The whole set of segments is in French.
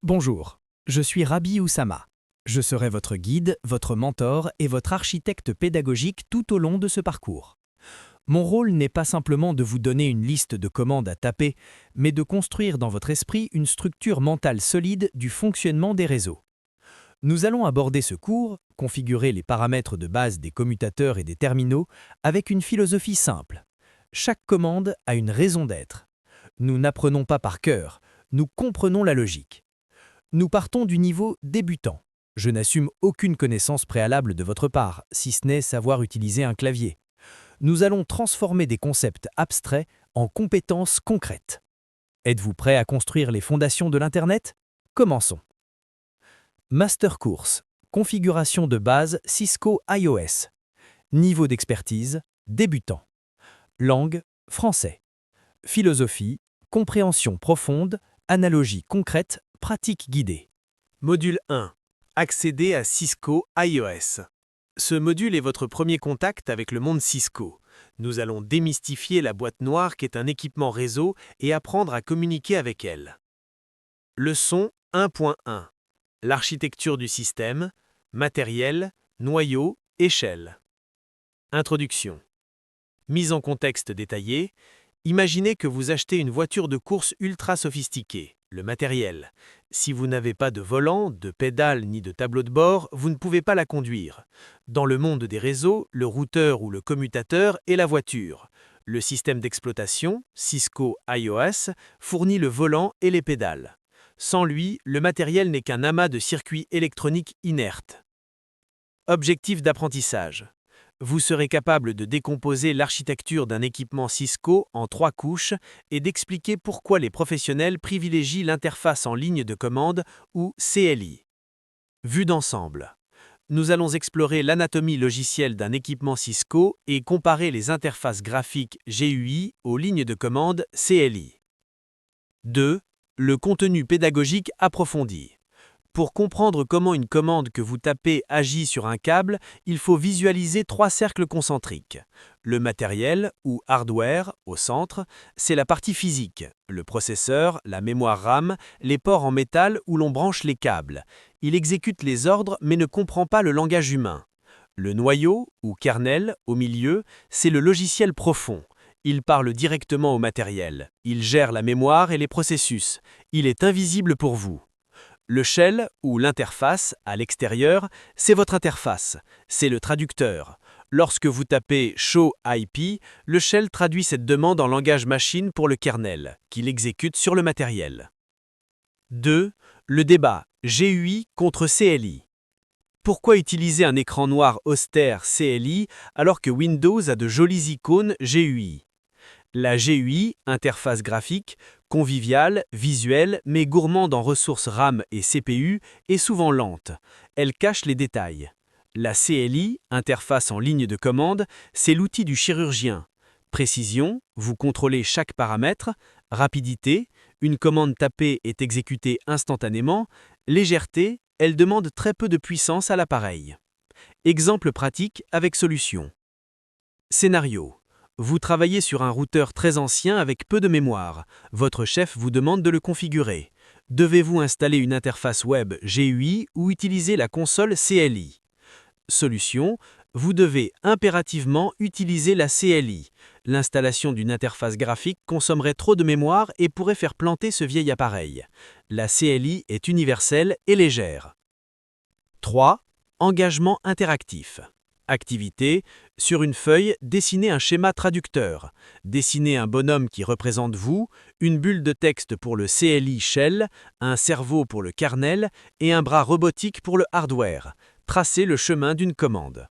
Bonjour, je suis Rabi Oussama. Je serai votre guide, votre mentor et votre architecte pédagogique tout au long de ce parcours. Mon rôle n'est pas simplement de vous donner une liste de commandes à taper, mais de construire dans votre esprit une structure mentale solide du fonctionnement des réseaux. Nous allons aborder ce cours, configurer les paramètres de base des commutateurs et des terminaux, avec une philosophie simple. Chaque commande a une raison d'être. Nous n'apprenons pas par cœur, nous comprenons la logique. Nous partons du niveau débutant. Je n'assume aucune connaissance préalable de votre part, si ce n'est savoir utiliser un clavier. Nous allons transformer des concepts abstraits en compétences concrètes. Êtes-vous prêt à construire les fondations de l'Internet? Commençons. Master Course. Configuration de base Cisco iOS. Niveau d'expertise, débutant. Langue, français. Philosophie, compréhension profonde, analogie concrète, pratique guidée. Module 1. Accéder à Cisco iOS. Ce module est votre premier contact avec le monde Cisco. Nous allons démystifier la boîte noire qu'est un équipement réseau et apprendre à communiquer avec elle. Leçon 1.1. L'architecture du système, matériel, noyau, échelle. Introduction. Mise en contexte détaillé. Imaginez que vous achetez une voiture de course ultra sophistiquée, le matériel. Si vous n'avez pas de volant, de pédale ni de tableau de bord, vous ne pouvez pas la conduire. Dans le monde des réseaux, le routeur ou le commutateur est la voiture. Le système d'exploitation, Cisco iOS, fournit le volant et les pédales. Sans lui, le matériel n'est qu'un amas de circuits électroniques inertes. Objectif d'apprentissage. Vous serez capable de décomposer l'architecture d'un équipement Cisco en 3 couches et d'expliquer pourquoi les professionnels privilégient l'interface en ligne de commande ou CLI. Vue d'ensemble. Nous allons explorer l'anatomie logicielle d'un équipement Cisco et comparer les interfaces graphiques GUI aux lignes de commande CLI. 2. Le contenu pédagogique approfondi. Pour comprendre comment une commande que vous tapez agit sur un câble, il faut visualiser 3 cercles concentriques. Le matériel, ou hardware, au centre, c'est la partie physique, le processeur, la mémoire RAM, les ports en métal où l'on branche les câbles. Il exécute les ordres mais ne comprend pas le langage humain. Le noyau, ou kernel, au milieu, c'est le logiciel profond. Il parle directement au matériel. Il gère la mémoire et les processus. Il est invisible pour vous. Le shell, ou l'interface, à l'extérieur, c'est votre interface. C'est le traducteur. Lorsque vous tapez show IP, le shell traduit cette demande en langage machine pour le kernel, qu'il exécute sur le matériel. 2. Le débat GUI contre CLI. Pourquoi utiliser un écran noir austère CLI alors que Windows a de jolies icônes GUI? La GUI, interface graphique, conviviale, visuelle, mais gourmande en ressources RAM et CPU, est souvent lente. Elle cache les détails. La CLI, interface en ligne de commande, c'est l'outil du chirurgien. Précision, vous contrôlez chaque paramètre. Rapidité, une commande tapée est exécutée instantanément. Légèreté, elle demande très peu de puissance à l'appareil. Exemple pratique avec solution. Scénario. Vous travaillez sur un routeur très ancien avec peu de mémoire. Votre chef vous demande de le configurer. Devez-vous installer une interface web GUI ou utiliser la console CLI? Solution. Vous devez impérativement utiliser la CLI. L'installation d'une interface graphique consommerait trop de mémoire et pourrait faire planter ce vieil appareil. La CLI est universelle et légère. 3. Engagement interactif. Activité. Sur une feuille, dessinez un schéma traducteur. Dessinez un bonhomme qui représente vous, une bulle de texte pour le CLI shell, un cerveau pour le kernel et un bras robotique pour le hardware. Tracez le chemin d'une commande.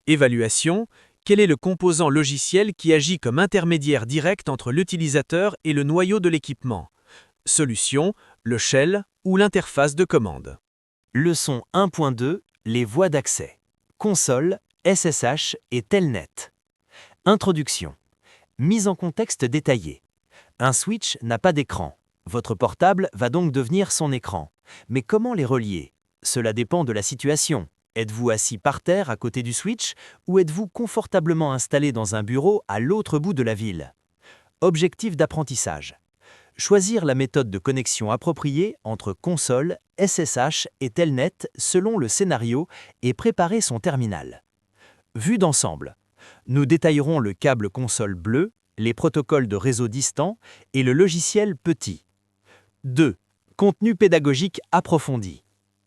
Évaluation. Quel est le composant logiciel qui agit comme intermédiaire direct entre l'utilisateur et le noyau de l'équipement? Solution. Le shell ou l'interface de commande. Leçon 1.2. Les voies d'accès. Console, SSH et Telnet. Introduction. Mise en contexte détaillé. Un switch n'a pas d'écran. Votre portable va donc devenir son écran. Mais comment les relier? Cela dépend de la situation. Êtes-vous assis par terre à côté du switch ou êtes-vous confortablement installé dans un bureau à l'autre bout de la ville? Objectif d'apprentissage. Choisir la méthode de connexion appropriée entre console, SSH et Telnet selon le scénario et préparer son terminal. Vue d'ensemble. Nous détaillerons le câble console bleu, les protocoles de réseau distant et le logiciel petit. 2. Contenu pédagogique approfondi.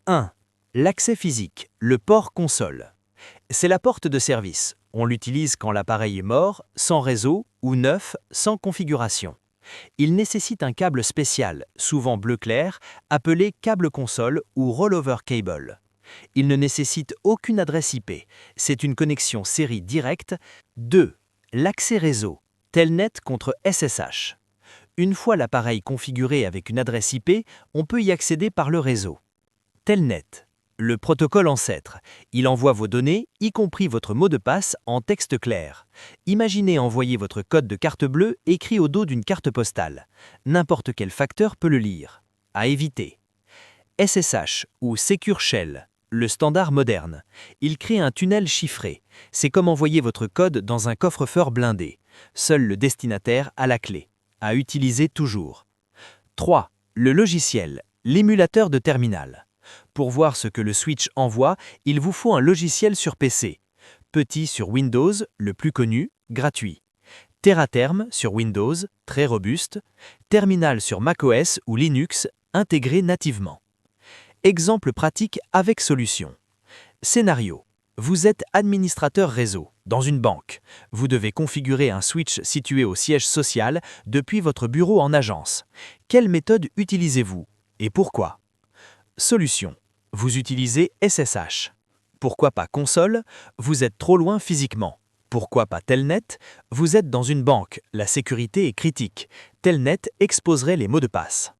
1. L'accès physique, le port console. C'est la porte de service. On l'utilise quand l'appareil est mort, sans réseau ou neuf, sans configuration. Il nécessite un câble spécial, souvent bleu clair, appelé câble console ou rollover cable. Il ne nécessite aucune adresse IP. C'est une connexion série directe. 2. L'accès réseau, Telnet contre SSH. Une fois l'appareil configuré avec une adresse IP, on peut y accéder par le réseau. Telnet, le protocole ancêtre. Il envoie vos données, y compris votre mot de passe, en texte clair. Imaginez envoyer votre code de carte bleue écrit au dos d'une carte postale. N'importe quel facteur peut le lire. À éviter. SSH ou Secure Shell, le standard moderne. Il crée un tunnel chiffré. C'est comme envoyer votre code dans un coffre-fort blindé. Seul le destinataire a la clé. À utiliser toujours. 3. Le logiciel, l'émulateur de terminal. Pour voir ce que le switch envoie, il vous faut un logiciel sur PC. Petit sur Windows, le plus connu, gratuit. TerraTerm sur Windows, très robuste. Terminal sur macOS ou Linux, intégré nativement. Exemple pratique avec solution. Scénario. Vous êtes administrateur réseau, dans une banque. Vous devez configurer un switch situé au siège social depuis votre bureau en agence. Quelle méthode utilisez-vous et pourquoi? Solution. Vous utilisez SSH. Pourquoi pas console? Vous êtes trop loin physiquement. Pourquoi pas Telnet? Vous êtes dans une banque, la sécurité est critique. Telnet exposerait les mots de passe.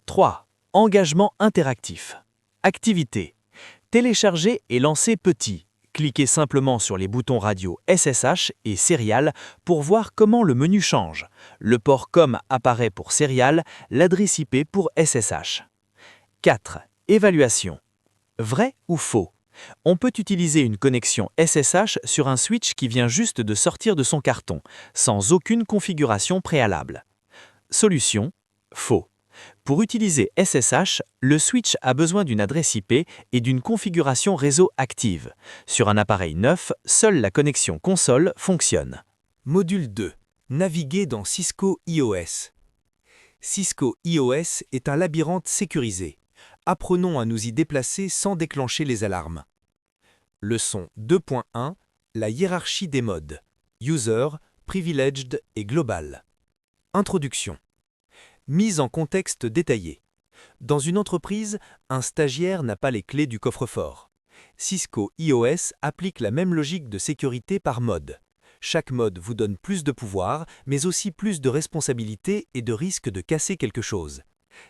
3. Engagement interactif. Activité. Télécharger et lancer petit. Cliquez simplement sur les boutons radio SSH et Serial pour voir comment le menu change. Le port COM apparaît pour Serial, l'adresse IP pour SSH. 4. Évaluation. Vrai ou faux? On peut utiliser une connexion SSH sur un switch qui vient juste de sortir de son carton, sans aucune configuration préalable. Solution. Faux. Pour utiliser SSH, le switch a besoin d'une adresse IP et d'une configuration réseau active. Sur un appareil neuf, seule la connexion console fonctionne. Module 2. Naviguer dans Cisco iOS. Cisco iOS est un labyrinthe sécurisé. Apprenons à nous y déplacer sans déclencher les alarmes. Leçon 2.1. La hiérarchie des modes. User, Privileged et Global. Introduction. Mise en contexte détaillé. Dans une entreprise, un stagiaire n'a pas les clés du coffre-fort. Cisco iOS applique la même logique de sécurité par mode. Chaque mode vous donne plus de pouvoir, mais aussi plus de responsabilités et de risque de casser quelque chose.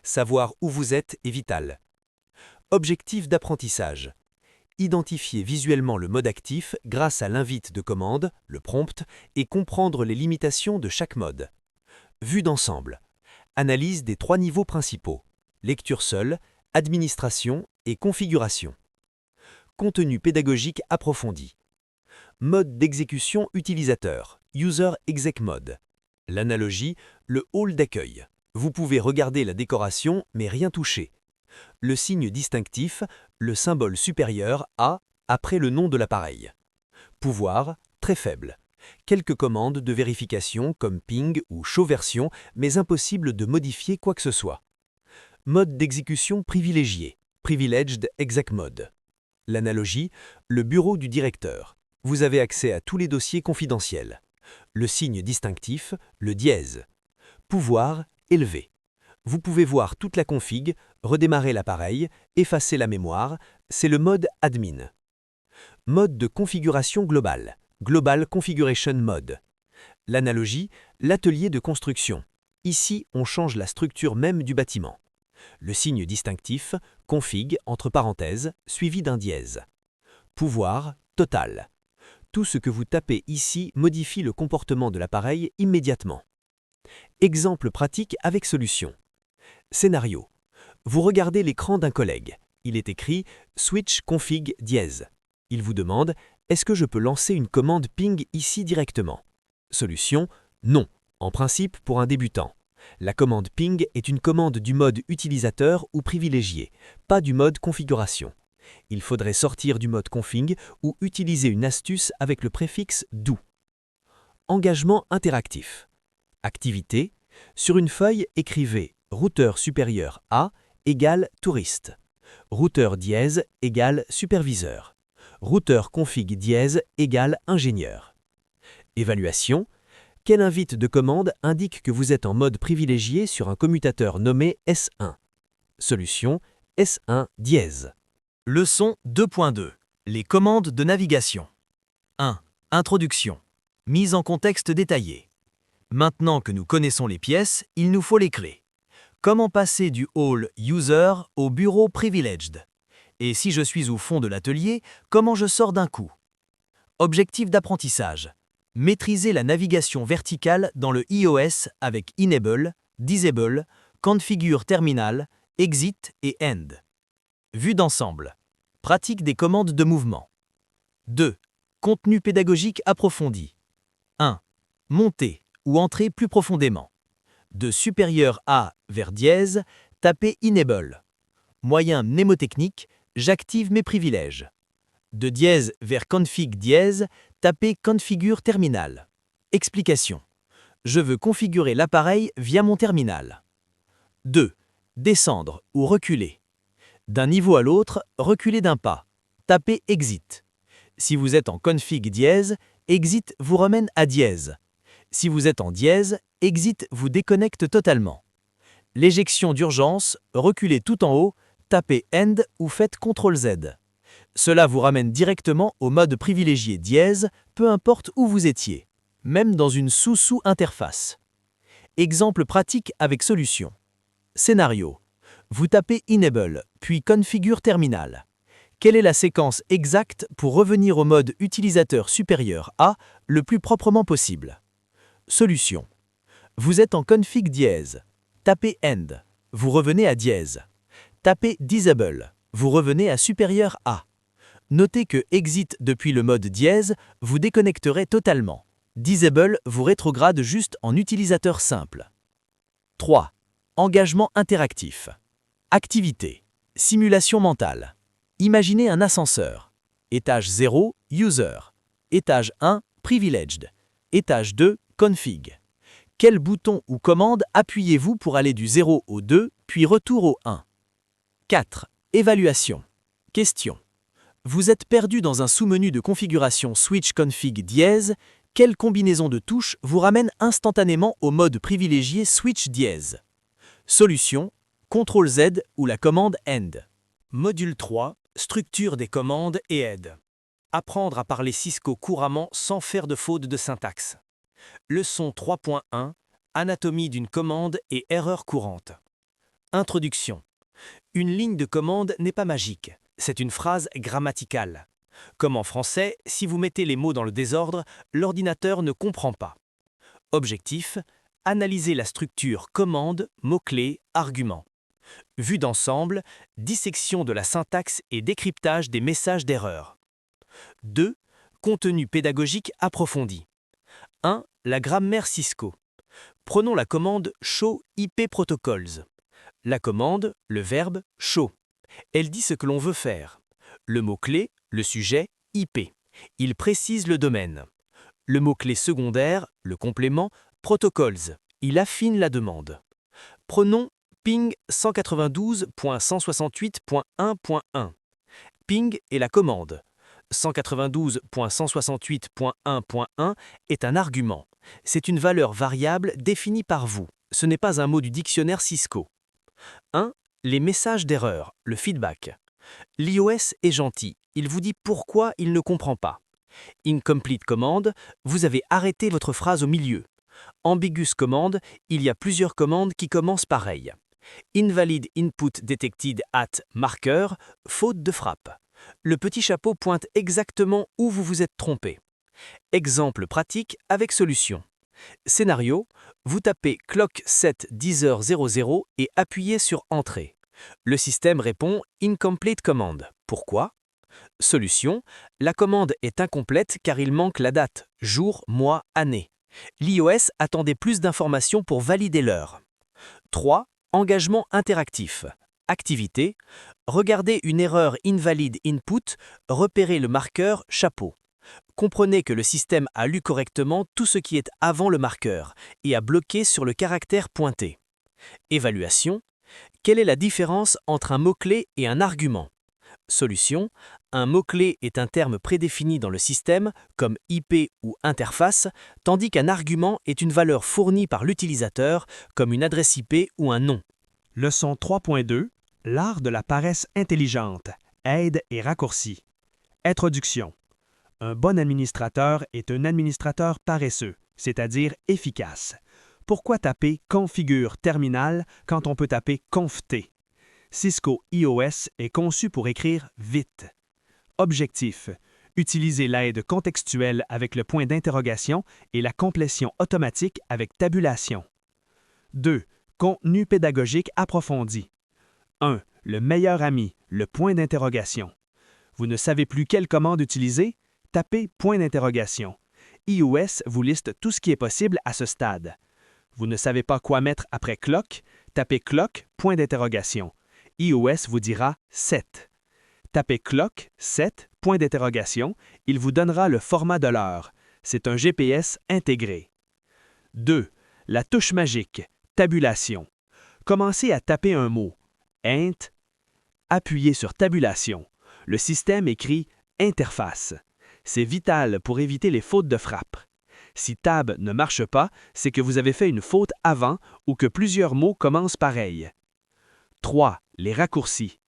Savoir où vous êtes est vital. Objectif d'apprentissage. Identifier visuellement le mode actif grâce à l'invite de commande, le prompt, et comprendre les limitations de chaque mode. Vue d'ensemble. Analyse des 3 niveaux principaux. Lecture seule, administration et configuration. Contenu pédagogique approfondi. Mode d'exécution utilisateur, User Exec Mode. L'analogie, le hall d'accueil. Vous pouvez regarder la décoration mais rien toucher. Le signe distinctif, le symbole supérieur A après le nom de l'appareil. Pouvoir, très faible. Quelques commandes de vérification comme ping ou show version, mais impossible de modifier quoi que ce soit. Mode d'exécution privilégié, Privileged Exec Mode. L'analogie, le bureau du directeur. Vous avez accès à tous les dossiers confidentiels. Le signe distinctif, le dièse. Pouvoir, élevé. Vous pouvez voir toute la config, redémarrer l'appareil, effacer la mémoire, c'est le mode admin. Mode de configuration globale, Global Configuration Mode. L'analogie, l'atelier de construction. Ici, on change la structure même du bâtiment. Le signe distinctif, config, entre parenthèses, suivi d'un dièse. Pouvoir, total. Tout ce que vous tapez ici modifie le comportement de l'appareil immédiatement. Exemple pratique avec solution. Scénario. Vous regardez l'écran d'un collègue. Il est écrit « Switch config dièse ». Il vous demande « Est-ce que je peux lancer une commande ping ici directement ?» Solution. Non, en principe pour un débutant. La commande ping est une commande du mode utilisateur ou privilégié, pas du mode configuration. Il faudrait sortir du mode config ou utiliser une astuce avec le préfixe do. Engagement interactif. Activité. Sur une feuille, écrivez routeur supérieur A égale touriste. Routeur dièse égale superviseur. Routeur config dièse égale ingénieur. Évaluation. Quelle invite de commande indique que vous êtes en mode privilégié sur un commutateur nommé S1? Solution S1 dièse. Leçon 2.2. Les commandes de navigation. 1. Introduction. Mise en contexte détaillé. Maintenant que nous connaissons les pièces, il nous faut les clés. Comment passer du hall User au bureau Privileged? Et si je suis au fond de l'atelier, comment je sors d'un coup? Objectif d'apprentissage. Maîtriser la navigation verticale dans le iOS avec Enable, Disable, Configure Terminal, Exit et End. Vue d'ensemble. Pratique des commandes de mouvement. 2. Contenu pédagogique approfondi. 1. Monter ou entrer plus profondément. De supérieur A vers dièse, tapez Enable. Moyen mnémotechnique, j'active mes privilèges. De dièse vers config dièse, tapez Configure Terminal. Explication. Je veux configurer l'appareil via mon terminal. 2. Descendre ou reculer. D'un niveau à l'autre, reculez d'un pas. Tapez Exit. Si vous êtes en config dièse, Exit vous ramène à dièse. Si vous êtes en dièse, Exit vous déconnecte totalement. L'éjection d'urgence, reculez tout en haut, tapez End ou faites CTRL-Z. Cela vous ramène directement au mode privilégié dièse, peu importe où vous étiez, même dans une sous-interface. Exemple pratique avec solution. Scénario. Vous tapez Enable, puis Configure Terminal. Quelle est la séquence exacte pour revenir au mode utilisateur supérieur A le plus proprement possible? Solution. Vous êtes en config dièse. Tapez End. Vous revenez à dièse. Tapez Disable. Vous revenez à supérieur A. Notez que Exit depuis le mode dièse vous déconnecterait totalement. Disable vous rétrograde juste en utilisateur simple. 3. Engagement interactif. Activité. Simulation mentale. Imaginez un ascenseur. Étage 0, User. Étage 1, Privileged. Étage 2, Config. Quel bouton ou commande appuyez-vous pour aller du 0 au 2, puis retour au 1? 4. Évaluation. Question. Vous êtes perdu dans un sous-menu de configuration Switch Config dièse. Quelle combinaison de touches vous ramène instantanément au mode privilégié Switch dièse? Solution. CTRL-Z ou la commande End. Module 3. Structure des commandes et aide. Apprendre à parler Cisco couramment sans faire de faute de syntaxe. Leçon 3.1. Anatomie d'une commande et erreurs courantes. Introduction. Une ligne de commande n'est pas magique, c'est une phrase grammaticale. Comme en français, si vous mettez les mots dans le désordre, l'ordinateur ne comprend pas. Objectif. Analyser la structure commande, mots-clés, arguments. Vue d'ensemble, dissection de la syntaxe et décryptage des messages d'erreur. 2. Contenu pédagogique approfondi. 1. La grammaire Cisco. Prenons la commande show IP protocols. La commande, le verbe show. Elle dit ce que l'on veut faire. Le mot-clé, le sujet, IP. Il précise le domaine. Le mot-clé secondaire, le complément, protocols. Il affine la demande. Prenons ping 192.168.1.1. Ping est la commande. 192.168.1.1 est un argument. C'est une valeur variable définie par vous. Ce n'est pas un mot du dictionnaire Cisco. 1. Les messages d'erreur, le feedback. L'iOS est gentil. Il vous dit pourquoi il ne comprend pas. Incomplete commande, vous avez arrêté votre phrase au milieu. Ambiguous commande, il y a plusieurs commandes qui commencent pareil. Invalid input detected at marker, faute de frappe. Le petit chapeau pointe exactement où vous vous êtes trompé. Exemple pratique avec solution. Scénario, vous tapez clock 7 10h00 et appuyez sur Entrée. Le système répond Incomplete command. Pourquoi? Solution, la commande est incomplète car il manque la date, jour, mois, année. L'iOS attendait plus d'informations pour valider l'heure. 3. Engagement interactif. Activité. Regardez une erreur invalide input, repérez le marqueur chapeau. Comprenez que le système a lu correctement tout ce qui est avant le marqueur et a bloqué sur le caractère pointé. Évaluation. Quelle est la différence entre un mot-clé et un argument? Solution. Un mot-clé est un terme prédéfini dans le système, comme IP ou interface, tandis qu'un argument est une valeur fournie par l'utilisateur, comme une adresse IP ou un nom. Leçon 3.2. L'art de la paresse intelligente. Aide et raccourcis. Introduction. Un bon administrateur est un administrateur paresseux, c'est-à-dire efficace. Pourquoi taper configure terminal quand on peut taper conft? Cisco iOS est conçu pour écrire vite. Objectif. Utiliser l'aide contextuelle avec le point d'interrogation et la complétion automatique avec tabulation. 2. Contenu pédagogique approfondi. 1. Le meilleur ami, le point d'interrogation. Vous ne savez plus quelle commande utiliser? Tapez point d'interrogation. iOS vous liste tout ce qui est possible à ce stade. Vous ne savez pas quoi mettre après clock? Tapez clock, point d'interrogation. iOS vous dira 7. Tapez clock, 7, point d'interrogation, il vous donnera le format de l'heure. C'est un GPS intégré. 2. La touche magique, tabulation. Commencez à taper un mot. Int. Appuyez sur tabulation. Le système écrit interface. C'est vital pour éviter les fautes de frappe. Si tab ne marche pas, c'est que vous avez fait une faute avant ou que plusieurs mots commencent pareil. 3. Les raccourcis.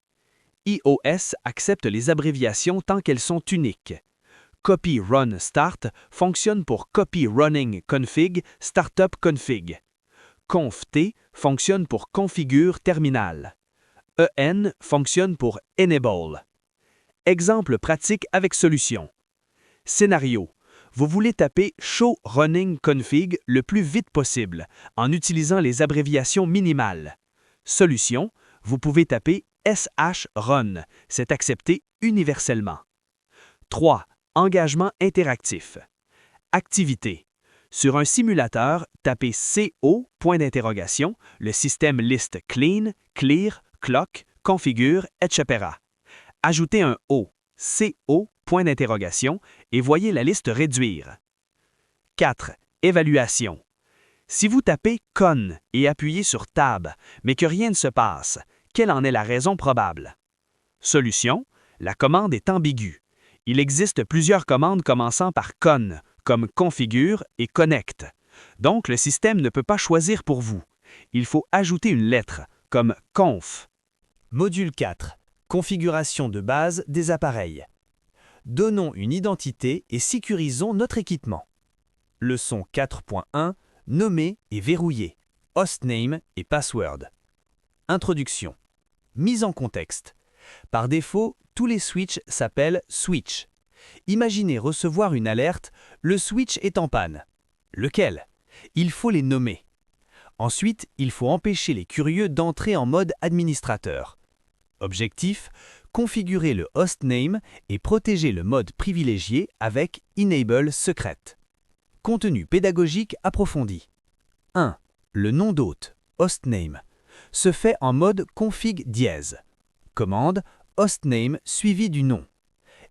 iOS accepte les abréviations tant qu'elles sont uniques. Copy Run Start fonctionne pour Copy Running Config Startup Config. Conft fonctionne pour Configure Terminal. EN fonctionne pour Enable. Exemple pratique avec solution. Scénario. Vous voulez taper Show Running Config le plus vite possible en utilisant les abréviations minimales. Solution. Vous pouvez taper SH-Run, c'est accepté universellement. 3. Engagement interactif. Activité. Sur un simulateur, tapez CO, point d'interrogation, le système liste clean, clear, clock, configure, etc. Ajoutez un O, CO, point d'interrogation, et voyez la liste réduire. 4. Évaluation. Si vous tapez CON et appuyez sur Tab, mais que rien ne se passe, quelle en est la raison probable? Solution. La commande est ambiguë. Il existe plusieurs commandes commençant par CON, comme configure et connect. Donc, le système ne peut pas choisir pour vous. Il faut ajouter une lettre, comme conf. Module 4. Configuration de base des appareils. Donnons une identité et sécurisons notre équipement. Leçon 4.1. Nommer et verrouiller. Hostname et password. Introduction. Mise en contexte. Par défaut, tous les switches s'appellent switch. Imaginez recevoir une alerte « Le switch est en panne ». Lequel? Il faut les nommer. Ensuite, il faut empêcher les curieux d'entrer en mode administrateur. Objectif, configurer le hostname et protéger le mode privilégié avec Enable Secret. Contenu pédagogique approfondi. 1. Le nom d'hôte, hostname, se fait en mode config dièse. Commande, hostname suivi du nom.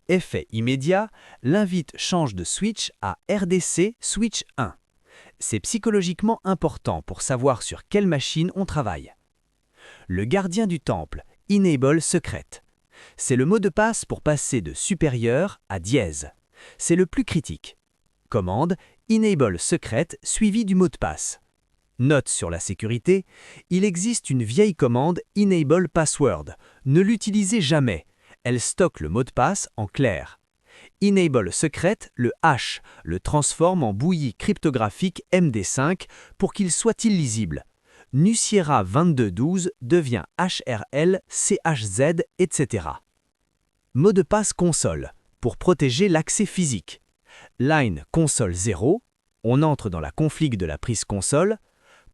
Effet immédiat, l'invite change de switch à RDC switch 1. C'est psychologiquement important pour savoir sur quelle machine on travaille. Le gardien du temple, Enable Secret. C'est le mot de passe pour passer de supérieur à dièse. C'est le plus critique. Commande, Enable Secret suivi du mot de passe. Note sur la sécurité, il existe une vieille commande Enable Password. Ne l'utilisez jamais. Elle stocke le mot de passe en clair. Enable Secret, le H, le transforme en bouillie cryptographique MD5 pour qu'il soit illisible. Nusiera 2212 devient HRL, CHZ, etc. Mot de passe console, pour protéger l'accès physique. Line console 0, on entre dans la config de la prise console.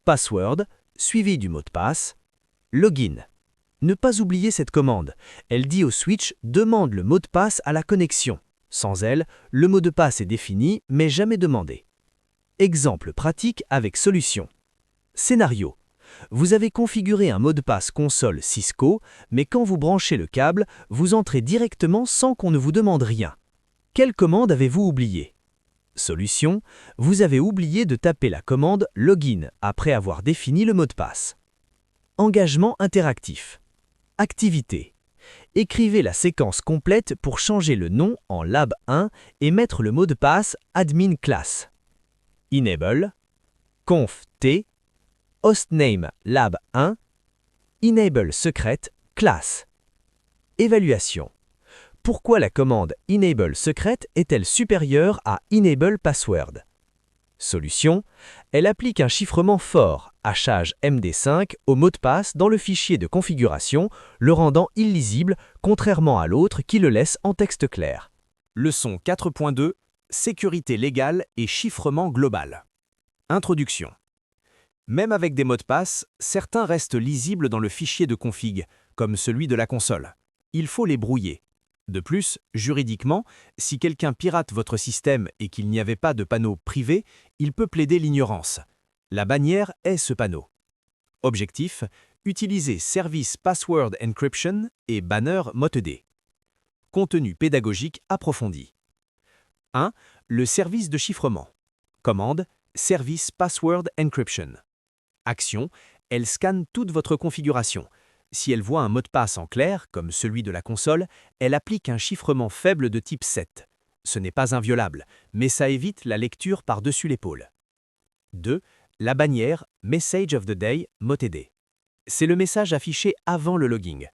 Password, suivi du mot de passe. Login. Ne pas oublier cette commande. Elle dit au switch « Demande le mot de passe à la connexion ». Sans elle, le mot de passe est défini mais jamais demandé. Exemple pratique avec solution. Scénario. Vous avez configuré un mot de passe console Cisco, mais quand vous branchez le câble, vous entrez directement sans qu'on ne vous demande rien. Quelle commande avez-vous oublié? Solution: vous avez oublié de taper la commande Login après avoir défini le mot de passe. Engagement interactif. Activité. Écrivez la séquence complète pour changer le nom en Lab 1 et mettre le mot de passe Admin Class. Enable, conf t, hostname Lab 1, enable secret class. Évaluation. Pourquoi la commande enable secret est-elle supérieure à enable password? Solution: elle applique un chiffrement fort, hachage MD5, au mot de passe dans le fichier de configuration, le rendant illisible, contrairement à l'autre qui le laisse en texte clair. Leçon 4.2 Sécurité légale et chiffrement global. Introduction. Même avec des mots de passe, certains restent lisibles dans le fichier de config, comme celui de la console. Il faut les brouiller. De plus, juridiquement, si quelqu'un pirate votre système et qu'il n'y avait pas de panneau privé, il peut plaider l'ignorance. La bannière est ce panneau. Objectif: utiliser Service Password Encryption et Banner MOTD. Contenu pédagogique approfondi. 1. Le service de chiffrement. Commande: Service Password Encryption. Action: elle scanne toute votre configuration. Si elle voit un mot de passe en clair, comme celui de la console, elle applique un chiffrement faible de type 7. Ce n'est pas inviolable, mais ça évite la lecture par-dessus l'épaule. 2. La bannière Message of the Day MOTD. C'est le message affiché avant le logging.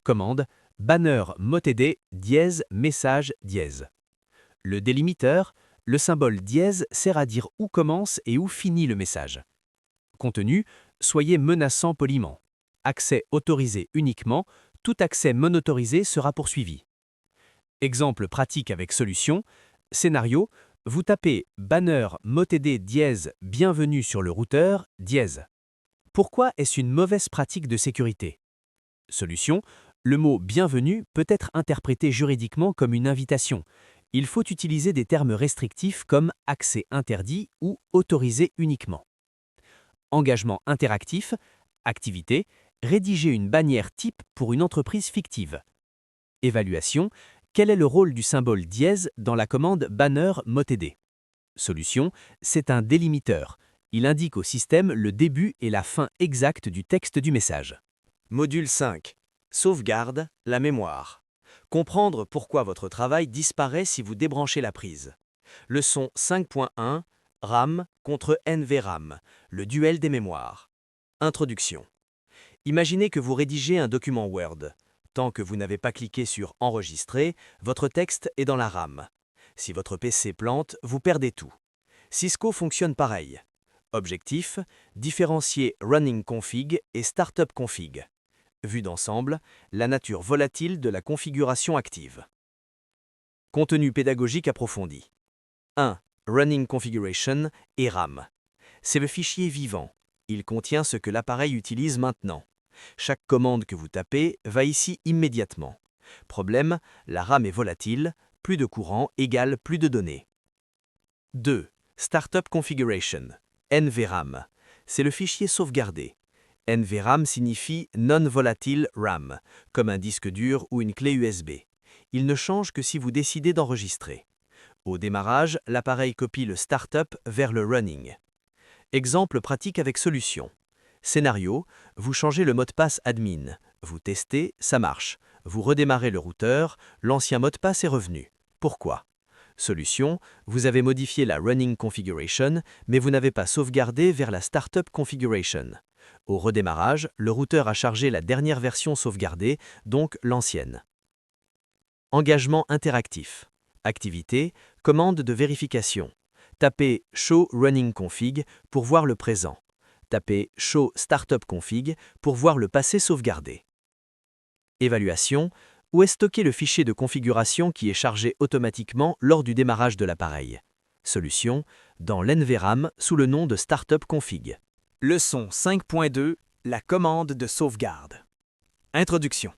Commande: Banner MOTD dièse message dièse. Le délimiteur, le symbole dièse sert à dire où commence et où finit le message. Contenu: soyez menaçant poliment. Accès autorisé uniquement, tout accès monotorisé sera poursuivi. Exemple pratique avec solution. Scénario: vous tapez banner MOTD dièse bienvenue sur le routeur dièse. Pourquoi est-ce une mauvaise pratique de sécurité? Solution: le mot bienvenue peut être interprété juridiquement comme une invitation. Il faut utiliser des termes restrictifs comme accès interdit ou autorisé uniquement. Engagement interactif. Activité: rédiger une bannière type pour une entreprise fictive. Évaluation: quel est le rôle du symbole dièse dans la commande banner MOTD? Solution: c'est un délimiteur. Il indique au système le début et la fin exacte du texte du message. Module 5. Sauvegarde la mémoire. Comprendre pourquoi votre travail disparaît si vous débranchez la prise. Leçon 5.1 RAM contre NVRAM, le duel des mémoires. Introduction. Imaginez que vous rédigez un document Word. Tant que vous n'avez pas cliqué sur « Enregistrer », votre texte est dans la RAM. Si votre PC plante, vous perdez tout. Cisco fonctionne pareil. Objectif: différencier Running Config et Startup Config. Vue d'ensemble, la nature volatile de la configuration active. Contenu pédagogique approfondi. 1. Running Configuration et RAM. C'est le fichier vivant. Il contient ce que l'appareil utilise maintenant. Chaque commande que vous tapez va ici immédiatement. Problème: la RAM est volatile, plus de courant égale plus de données. 2. Startup Configuration, NVRAM. C'est le fichier sauvegardé. NVRAM signifie Non-Volatile RAM, comme un disque dur ou une clé USB. Il ne change que si vous décidez d'enregistrer. Au démarrage, l'appareil copie le Startup vers le Running. Exemple pratique avec solution. Scénario: vous changez le mot de passe admin. Vous testez, ça marche. Vous redémarrez le routeur, l'ancien mot de passe est revenu. Pourquoi? Solution: vous avez modifié la Running Configuration, mais vous n'avez pas sauvegardé vers la Startup Configuration. Au redémarrage, le routeur a chargé la dernière version sauvegardée, donc l'ancienne. Engagement interactif. Activité: commande de vérification. Tapez Show Running Config pour voir le présent. Tapez Show Startup Config pour voir le passé sauvegardé. Évaluation: où est stocké le fichier de configuration qui est chargé automatiquement lors du démarrage de l'appareil? Solution: dans l'NVRAM sous le nom de Startup Config. Leçon 5.2 La commande de sauvegarde. Introduction.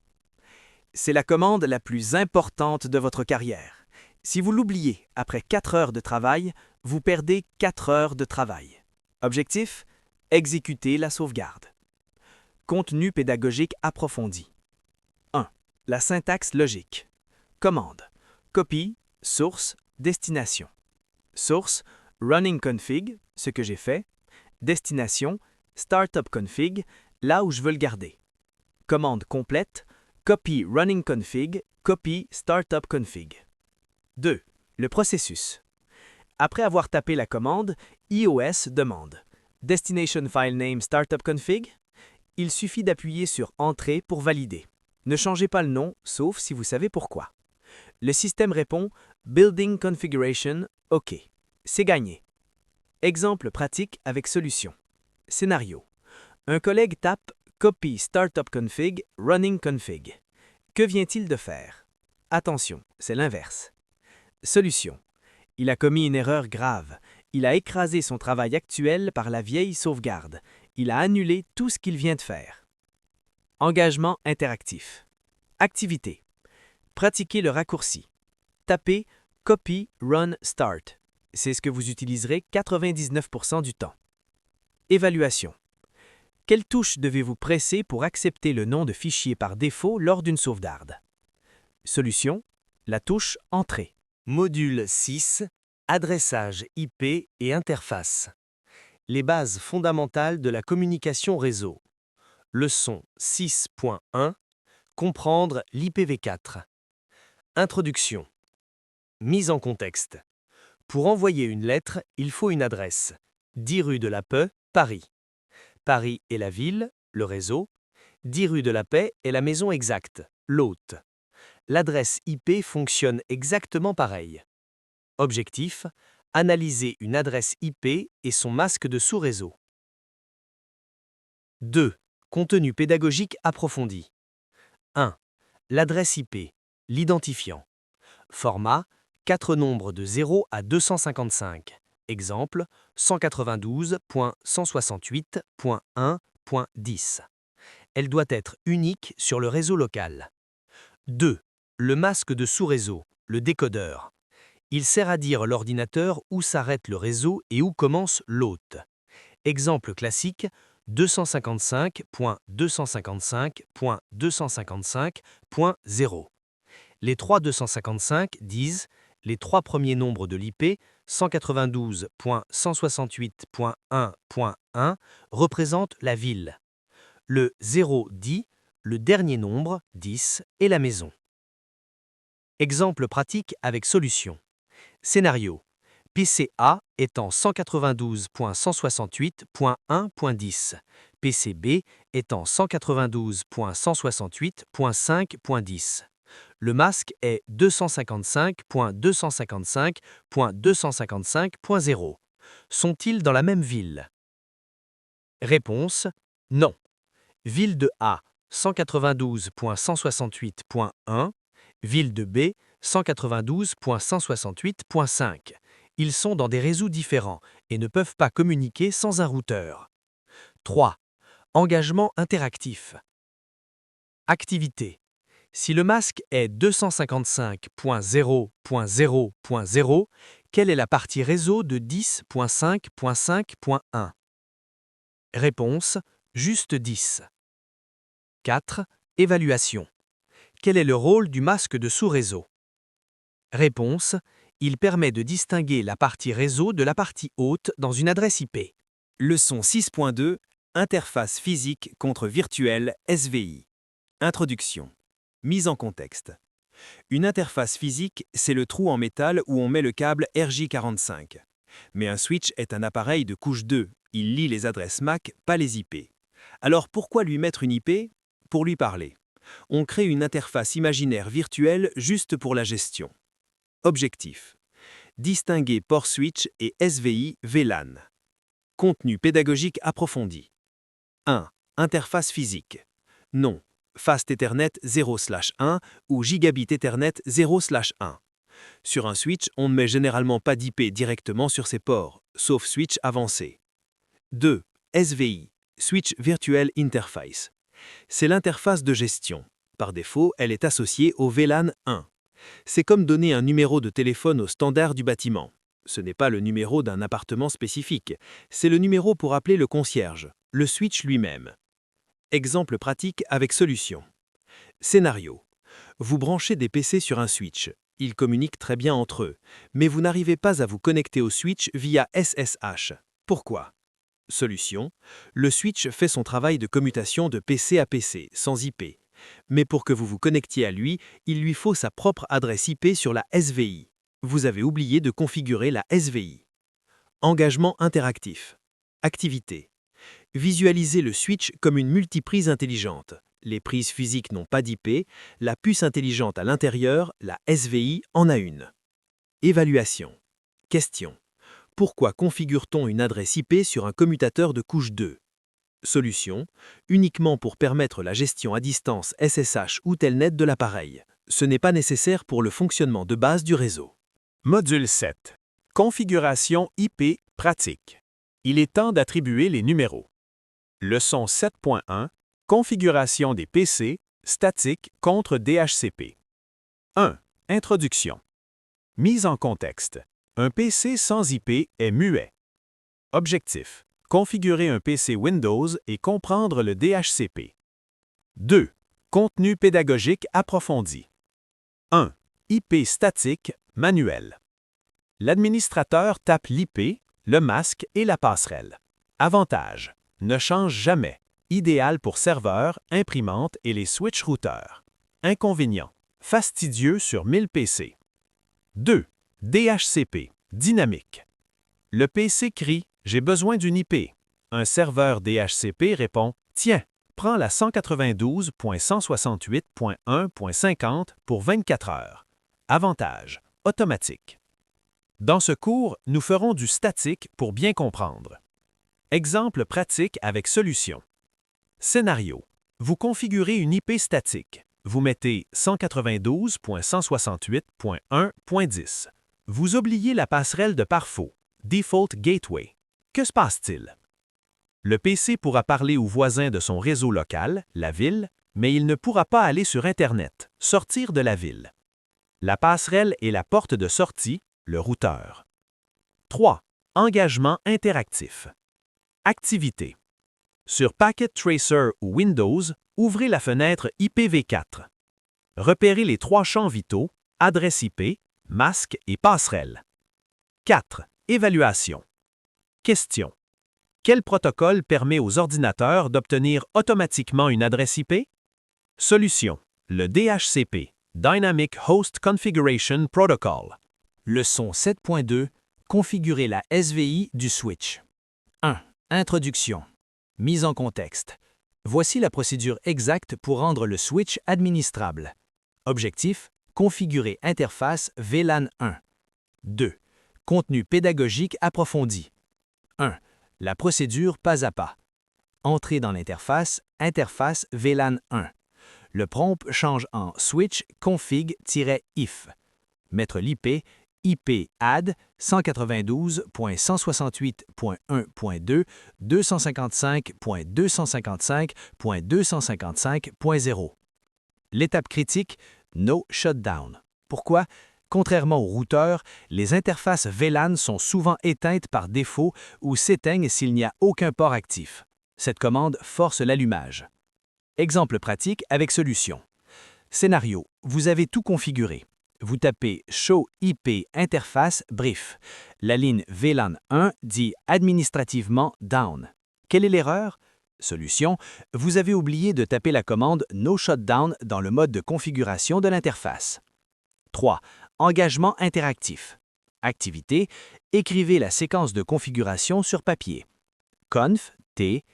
C'est la commande la plus importante de votre carrière. Si vous l'oubliez après 4 heures de travail, vous perdez 4 heures de travail. Objectif: exécuter la sauvegarde. Contenu pédagogique approfondi. 1. La syntaxe logique. Commande. Copie, source, destination. Source, running config, ce que j'ai fait. Destination, startup config, là où je veux le garder. Commande complète, copy running config, copy startup config. 2. Le processus. Après avoir tapé la commande, iOS demande Destination file name startup config. Il suffit d'appuyer sur Entrée pour valider. Ne changez pas le nom, sauf si vous savez pourquoi. Le système répond Building configuration, OK. C'est gagné. Exemple pratique avec solution. Scénario. Un collègue tape Copy startup config, running config. Que vient-il de faire? Attention, c'est l'inverse. Solution. Il a commis une erreur grave. Il a écrasé son travail actuel par la vieille sauvegarde. Il a annulé tout ce qu'il vient de faire. Engagement interactif. Activité. Pratiquez le raccourci. Tapez Copy Run Start. C'est ce que vous utiliserez 99% du temps. Évaluation. Quelle touche devez-vous presser pour accepter le nom de fichier par défaut lors d'une sauvegarde? Solution. La touche Entrée. Module 6. Adressage IP et interface. Les bases fondamentales de la communication réseau. Leçon 6.1. Comprendre l'IPv4. Introduction. Mise en contexte. Pour envoyer une lettre, il faut une adresse. 10 rue de la Paix, Paris. Paris est la ville, le réseau. 10 rue de la Paix est la maison exacte, l'hôte. L'adresse IP fonctionne exactement pareil. Objectif, analyser une adresse IP et son masque de sous-réseau. 2. Contenu pédagogique approfondi. 1. L'adresse IP, l'identifiant. Format, 4 nombres de 0 à 255. Exemple, 192.168.1.10. Elle doit être unique sur le réseau local. 2. Le masque de sous-réseau, le décodeur. Il sert à dire à l'ordinateur où s'arrête le réseau et où commence l'hôte. Exemple classique, 255.255.255.0. Les trois 255 disent les trois premiers nombres de l'IP, 192.168.1.1, représentent la ville. Le 0 dit le dernier nombre, 10, et la maison. Exemple pratique avec solution. Scénario. PCA étant 192.168.1.10, PCB étant 192.168.5.10. Le masque est 255.255.255.0. Sont-ils dans la même ville? Réponse: non. Ville de A, 192.168.1, ville de B, 192.168.5. Ils sont dans des réseaux différents et ne peuvent pas communiquer sans un routeur. 3. Engagement interactif. Activité. Si le masque est 255.0.0.0, quelle est la partie réseau de 10.5.5.1? Réponse: juste 10. 4. Évaluation. Quel est le rôle du masque de sous-réseau? Réponse: il permet de distinguer la partie réseau de la partie haute dans une adresse IP. Leçon 6.2. Interface physique contre virtuelle SVI. Introduction. Mise en contexte. Une interface physique, c'est le trou en métal où on met le câble RJ45. Mais un switch est un appareil de couche 2. Il lit les adresses MAC, pas les IP. Alors pourquoi lui mettre une IP? Pour lui parler. On crée une interface imaginaire virtuelle juste pour la gestion. Objectif. Distinguer port switch et SVI VLAN. Contenu pédagogique approfondi. 1. Interface physique. Nom. Fast Ethernet 0/1 ou Gigabit Ethernet 0/1. Sur un switch, on ne met généralement pas d'IP directement sur ses ports, sauf switch avancé. 2. SVI, Switch Virtual Interface. C'est l'interface de gestion. Par défaut, elle est associée au VLAN 1. C'est comme donner un numéro de téléphone au standard du bâtiment. Ce n'est pas le numéro d'un appartement spécifique, c'est le numéro pour appeler le concierge, le switch lui-même. Exemple pratique avec solution. Scénario. Vous branchez des PC sur un switch. Ils communiquent très bien entre eux, mais vous n'arrivez pas à vous connecter au switch via SSH. Pourquoi? Solution. Le switch fait son travail de commutation de PC à PC, sans IP. Mais pour que vous vous connectiez à lui, il lui faut sa propre adresse IP sur la SVI. Vous avez oublié de configurer la SVI. Engagement interactif. Activité. Visualisez le switch comme une multiprise intelligente. Les prises physiques n'ont pas d'IP, la puce intelligente à l'intérieur, la SVI, en a une. Évaluation. Question. Pourquoi configure-t-on une adresse IP sur un commutateur de couche 2? Solution. Uniquement pour permettre la gestion à distance SSH ou Telnet de l'appareil. Ce n'est pas nécessaire pour le fonctionnement de base du réseau. Module 7. Configuration IP pratique. Il est temps d'attribuer les numéros. Leçon 7.1. Configuration des PC, statique contre DHCP. 1. Introduction. Mise en contexte. Un PC sans IP est muet. Objectif. Configurer un PC Windows et comprendre le DHCP. 2. Contenu pédagogique approfondi. 1. IP statique, manuel. L'administrateur tape l'IP, le masque et la passerelle. Avantage. Ne change jamais. Idéal pour serveurs, imprimantes et les switch routeurs. Inconvénient. Fastidieux sur 1000 PC. 2. DHCP, dynamique. Le PC crie « J'ai besoin d'une IP ». Un serveur DHCP répond « Tiens, prends la 192.168.1.50 pour 24 heures ». Avantage. Automatique. Dans ce cours, nous ferons du statique pour bien comprendre. Exemple pratique avec solution. Scénario. Vous configurez une IP statique. Vous mettez 192.168.1.10. Vous oubliez la passerelle de pare-faux, Default Gateway. Que se passe-t-il? Le PC pourra parler aux voisins de son réseau local, la ville, mais il ne pourra pas aller sur Internet, sortir de la ville. La passerelle est la porte de sortie, le routeur. 3. Engagement interactif. Activité. Sur Packet Tracer ou Windows, ouvrez la fenêtre IPv4. Repérez les 3 champs vitaux, adresse IP, masque et passerelle. 4. Évaluation. Question. Quel protocole permet aux ordinateurs d'obtenir automatiquement une adresse IP? Solution. Le DHCP, Dynamic Host Configuration Protocol. Leçon 7.2. Configurer la SVI du switch. 1. Introduction. Mise en contexte. Voici la procédure exacte pour rendre le switch administrable. Objectif. Configurer interface VLAN 1. 2. Contenu pédagogique approfondi. 1. La procédure pas à pas. Entrée dans l'interface, interface VLAN 1. Le prompt change en switch config-if. Mettre l'IP, IP add 192.168.1.2 255.255.255.0. L'étape critique, no shutdown. Pourquoi? Contrairement au routeur, les interfaces VLAN sont souvent éteintes par défaut ou s'éteignent s'il n'y a aucun port actif. Cette commande force l'allumage. Exemple pratique avec solution. Scénario. Vous avez tout configuré. Vous tapez Show IP interface brief. La ligne VLAN 1 dit administrativement down. Quelle est l'erreur? Solution. Vous avez oublié de taper la commande No Shutdown dans le mode de configuration de l'interface. 3. Engagement interactif. Activité. Écrivez la séquence de configuration sur papier. Conf t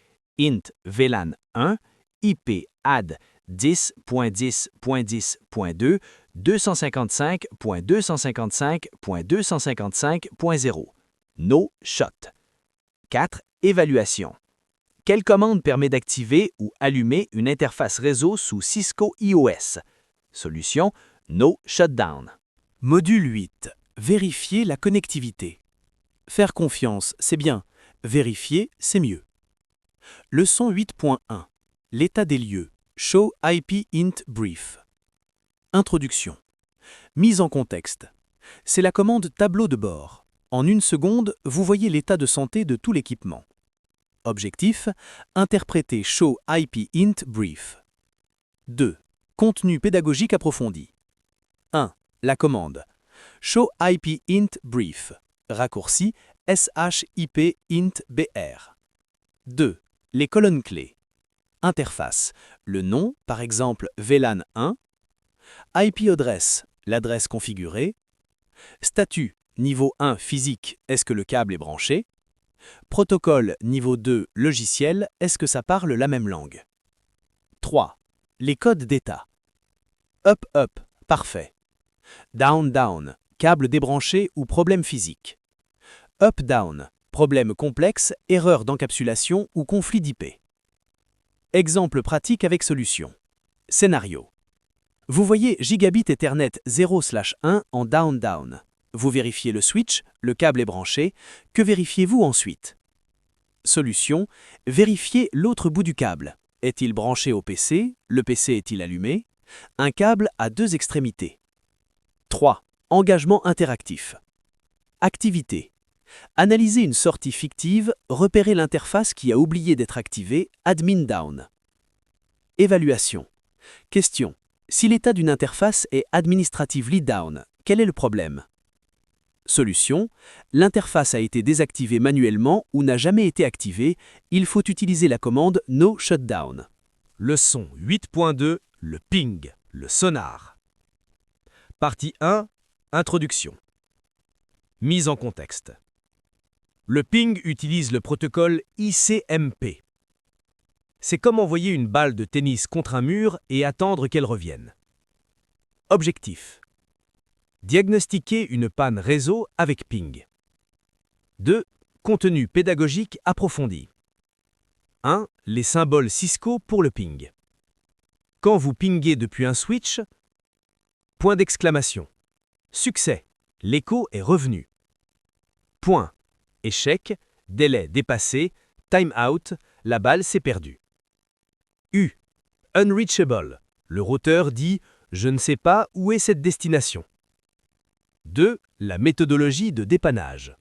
int VLAN 1 IP add 10.10.10.2 255.255.255.0. No shut. 4. Évaluation. Quelle commande permet d'activer ou allumer une interface réseau sous Cisco iOS? Solution. No shutdown. Module 8. Vérifier la connectivité. Faire confiance, c'est bien. Vérifier, c'est mieux. Leçon 8.1. L'état des lieux. Show IP int brief. Introduction. Mise en contexte. C'est la commande tableau de bord. En 1 seconde, vous voyez l'état de santé de tout l'équipement. Objectif, interpréter Show IP Int Brief. 2. Contenu pédagogique approfondi. 1. La commande. Show IP Int Brief. Raccourci SHIP Int BR. 2. Les colonnes clés. Interface. Le nom, par exemple VLAN 1. IP address, l'adresse configurée. Statut, niveau 1 physique, est-ce que le câble est branché? Protocole, niveau 2 logiciel, est-ce que ça parle la même langue? 3. Les codes d'état. Up, up, parfait. Down, down, câble débranché ou problème physique. Up, down, problème complexe, erreur d'encapsulation ou conflit d'IP. Exemple pratique avec solution. Scénario. Vous voyez Gigabit Ethernet 0/1 en down-down. Vous vérifiez le switch, le câble est branché. Que vérifiez-vous ensuite? Solution. Vérifiez l'autre bout du câble. Est-il branché au PC? Le PC est-il allumé? Un câble à 2 extrémités. 3. Engagement interactif. Activité. Analysez une sortie fictive, repérez l'interface qui a oublié d'être activée, admin down. Évaluation. Question. Si l'état d'une interface est administratively down, quel est le problème? Solution. L'interface a été désactivée manuellement ou n'a jamais été activée, il faut utiliser la commande no shutdown. Leçon 8.2, le ping, le sonar. Partie 1, introduction. Mise en contexte. Le ping utilise le protocole ICMP. C'est comme envoyer une balle de tennis contre un mur et attendre qu'elle revienne. Objectif. Diagnostiquer une panne réseau avec ping. 2. Contenu pédagogique approfondi. 1. Les symboles Cisco pour le ping. Quand vous pinguez depuis un switch, point d'exclamation. Succès, l'écho est revenu. Point. Échec, délai dépassé, time out, la balle s'est perdue. U. Unreachable. Le routeur dit « Je ne sais pas où est cette destination ». 2. La méthodologie de dépannage.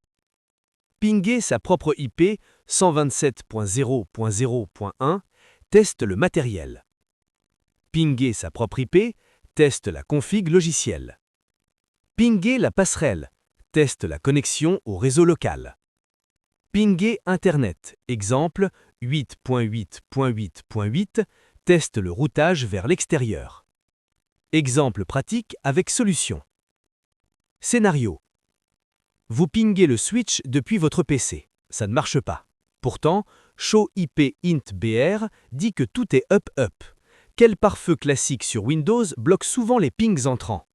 Pinguer sa propre IP 127.0.0.1 teste le matériel. Pinguer sa propre IP teste la config logicielle. Pinguer la passerelle teste la connexion au réseau local. Pinguer Internet, exemple 8.8.8.8, teste le routage vers l'extérieur. Exemple pratique avec solution. Scénario. Vous pinguez le switch depuis votre PC. Ça ne marche pas. Pourtant, Show IP Int BR dit que tout est up-up. Quel pare-feu classique sur Windows bloque souvent les pings entrants?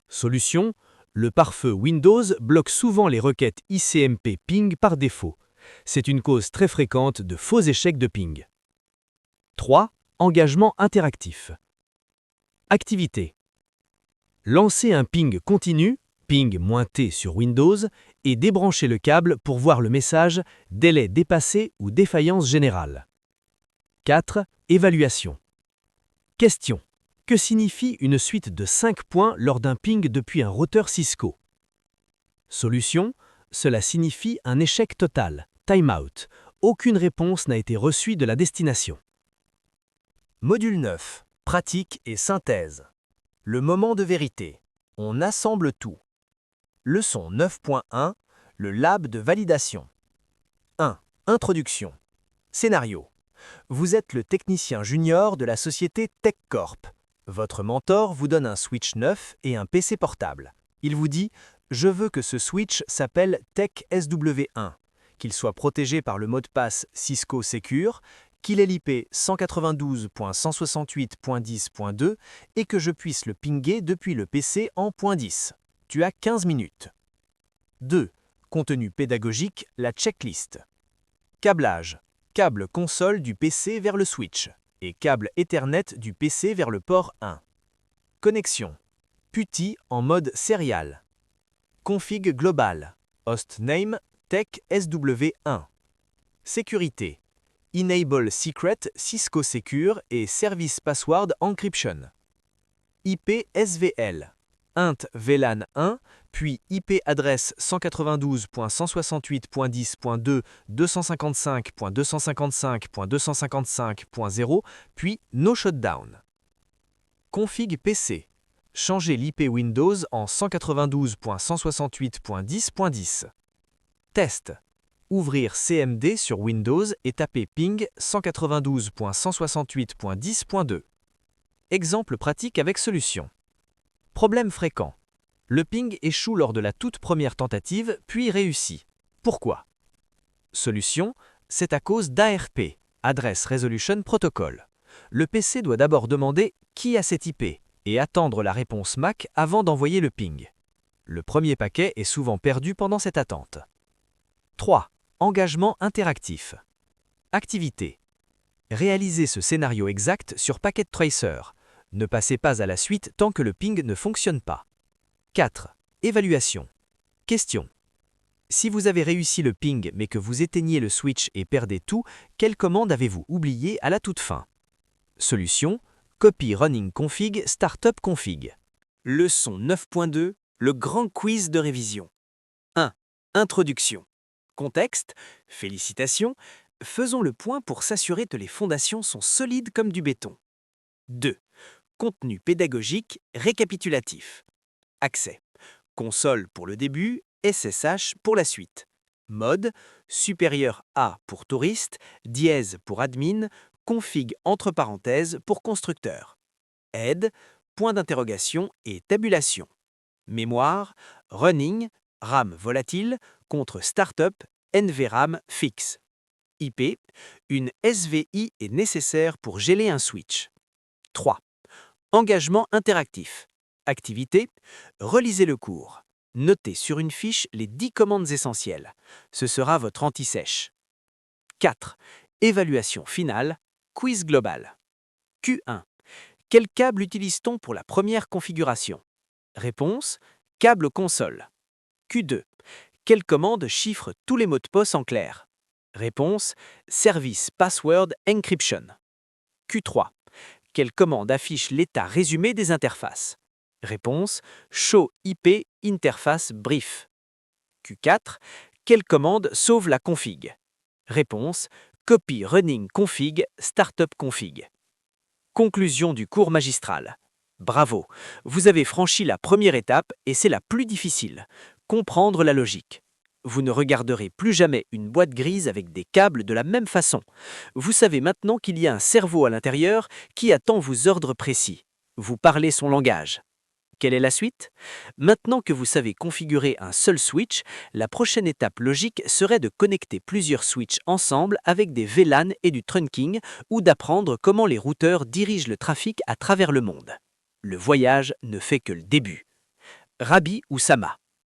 Solution. Le pare-feu Windows bloque souvent les requêtes ICMP ping par défaut. C'est une cause très fréquente de faux échecs de ping. 3. Engagement interactif. Activité. Lancer un ping continu, ping-T sur Windows, et débrancher le câble pour voir le message « Délai dépassé » ou « Défaillance générale ». 4. Évaluation. Question. Que signifie une suite de 5 points lors d'un ping depuis un routeur Cisco? Solution. Cela signifie un échec total, timeout. Aucune réponse n'a été reçue de la destination. Module 9. Pratique et synthèse. Le moment de vérité. On assemble tout. Leçon 9.1. Le lab de validation. 1. Introduction. Scénario. Vous êtes le technicien junior de la société TechCorp. Votre mentor vous donne un switch neuf et un PC portable. Il vous dit « Je veux que ce switch s'appelle TechSW1, qu'il soit protégé par le mot de passe Cisco Secure, qu'il ait l'IP 192.168.10.2 et que je puisse le pinguer depuis le PC en .10. Tu as 15 minutes. » 2. Contenu pédagogique, la checklist. Câblage. Câble console du PC vers le switch et câble Ethernet du PC vers le port 1. Connexion. PuTTY en mode serial. Config global. Hostname TechSW1. Sécurité. Enable Secret Cisco Secure et Service Password Encryption. IP SVL. Int VLAN 1 puis IP adresse 192.168.10.2, 255.255.255.0, puis No Shutdown. Config PC. Changez l'IP Windows en 192.168.10.10. Test. Ouvrir CMD sur Windows et taper ping 192.168.10.2. Exemple pratique avec solution. Problème fréquent. Le ping échoue lors de la toute première tentative, puis réussit. Pourquoi? Solution, c'est à cause d'ARP, Address Resolution Protocol. Le PC doit d'abord demander qui a cette IP et attendre la réponse MAC avant d'envoyer le ping. Le premier paquet est souvent perdu pendant cette attente. 3. Engagement interactif. Activité. Réalisez ce scénario exact sur Packet Tracer. Ne passez pas à la suite tant que le ping ne fonctionne pas. 4. Évaluation. Question. Si vous avez réussi le ping mais que vous éteignez le switch et perdez tout, quelle commande avez-vous oublié à la toute fin? Solution. Copy running config startup config. Leçon 9.2, le grand quiz de révision. 1. Introduction. Contexte. Félicitations. Faisons le point pour s'assurer que les fondations sont solides comme du béton. 2. Contenu pédagogique récapitulatif. Accès. Console pour le début, SSH pour la suite. Mode, supérieur A pour touriste, dièse pour admin, config entre parenthèses pour constructeur. Aide, point d'interrogation et tabulation. Mémoire, running, RAM volatile contre startup, NVRAM fixe. IP, une SVI est nécessaire pour geler un switch. 3. Engagement interactif. Activité, relisez le cours. Notez sur une fiche les 10 commandes essentielles. Ce sera votre anti-sèche. 4. Évaluation finale, quiz global. Q1. Quel câble utilise-t-on pour la première configuration? Réponse, câble console. Q2. Quelle commande chiffre tous les mots de passe en clair? Réponse, service password encryption. Q3. Quelle commande affiche l'état résumé des interfaces? Réponse, show IP interface brief. Q4. Quelle commande sauve la config? Réponse, copy running config startup config. Conclusion du cours magistral. Bravo, vous avez franchi la première étape et c'est la plus difficile, comprendre la logique. Vous ne regarderez plus jamais une boîte grise avec des câbles de la même façon. Vous savez maintenant qu'il y a un cerveau à l'intérieur qui attend vos ordres précis. Vous parlez son langage. Quelle est la suite? Maintenant que vous savez configurer un seul switch, la prochaine étape logique serait de connecter plusieurs switches ensemble avec des VLAN et du trunking ou d'apprendre comment les routeurs dirigent le trafic à travers le monde. Le voyage ne fait que le début. Rabbi Oussama.